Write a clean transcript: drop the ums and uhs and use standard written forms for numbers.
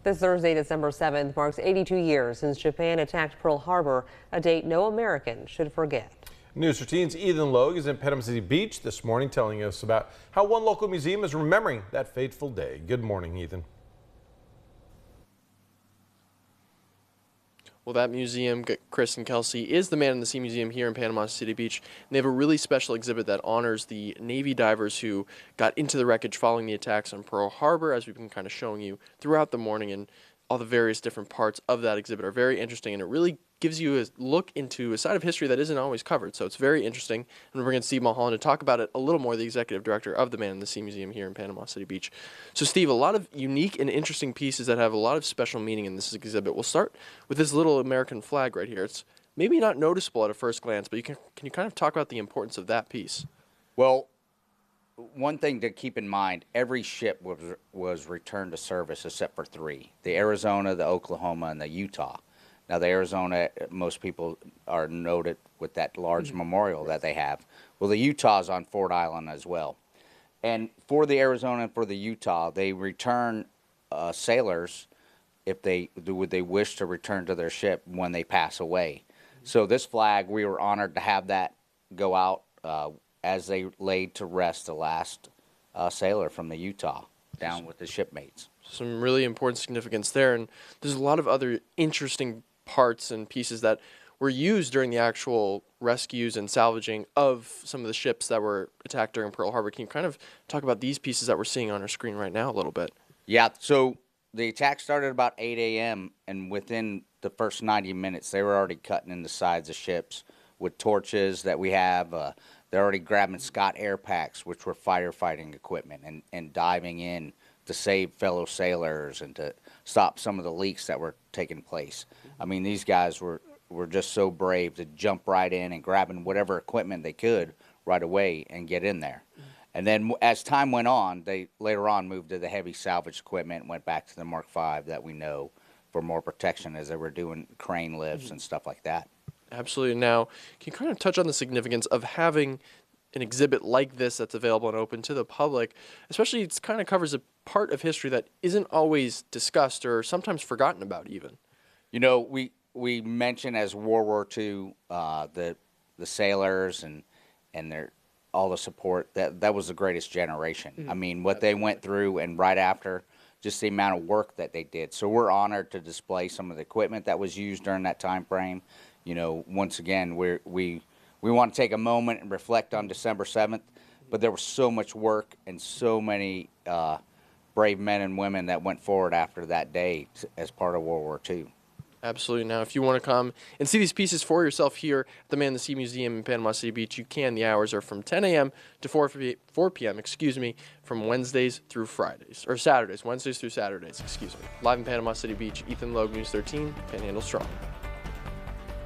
This Thursday, December 7th, marks 82 years since Japan attacked Pearl Harbor, a date no American should forget. News 13's Ethan Logue is in Panama City Beach this morning telling us about how one local museum is remembering that fateful day. Good morning, Ethan. Well, that museum, Chris and Kelsey, is the Man in the Sea Museum here in Panama City Beach. And they have a really special exhibit that honors the Navy divers who got into the wreckage following the attacks on Pearl Harbor, as we've been kind of showing you throughout the morning. And all the various different parts of that exhibit are very interesting, and it really gives you a look into a side of history that isn't always covered. So it's very interesting. And we're bringing Steve Mulholland to talk about it a little more, the executive director of the Man in the Sea Museum here in Panama City Beach. So Steve, a lot of unique and interesting pieces that have a lot of special meaning in this exhibit. We'll start with this little American flag right here. It's maybe not noticeable at a first glance, but can you kind of talk about the importance of that piece? Well, one thing to keep in mind, every ship was returned to service except for three: the Arizona, the Oklahoma, and the Utah. Now, the Arizona, most people are noted with that large memorial that they have. Well, the Utah's on Ford Island as well. And for the Arizona and for the Utah, they return sailors if they wish to return to their ship when they pass away. So this flag, we were honored to have that go out as they laid to rest the last sailor from the Utah down with the shipmates. Some really important significance there, and there's a lot of other interesting parts and pieces that were used during the actual rescues and salvaging of some of the ships that were attacked during Pearl Harbor. Can you kind of talk about these pieces that we're seeing on our screen right now a little bit? Yeah, so the attack started about 8 a.m., and within the first 90 minutes, they were already cutting in the sides of ships with torches that we have. They're already grabbing Scott air packs, which were firefighting equipment, and diving in to save fellow sailors and to stop some of the leaks that were taking place. I mean, these guys were just so brave to jump right in and grabbing whatever equipment they could right away and get in there. And then as time went on, they later on moved to the heavy salvage equipment and went back to the Mark V that we know for more protection as they were doing crane lifts and stuff like that. Absolutely. Now, can you kind of touch on the significance of having an exhibit like this that's available and open to the public, especially it kind of covers a part of history that isn't always discussed or sometimes forgotten about even? You know, we mention as World War II, the sailors and their all the support, that was the greatest generation. I mean, what they went through, and right after, just the amount of work that they did. So we're honored to display some of the equipment that was used during that time frame. You know, once again, we want to take a moment and reflect on December 7th, but there was so much work and so many brave men and women that went forward after that day as part of World War II. Absolutely. Now, if you want to come and see these pieces for yourself here at the Man in the Sea Museum in Panama City Beach, you can. The hours are from 10 a.m. to 4 p.m., from Wednesdays through Fridays, or Saturdays, Wednesdays through Saturdays, Live in Panama City Beach, Ethan Logue, News 13, Panhandle Strong.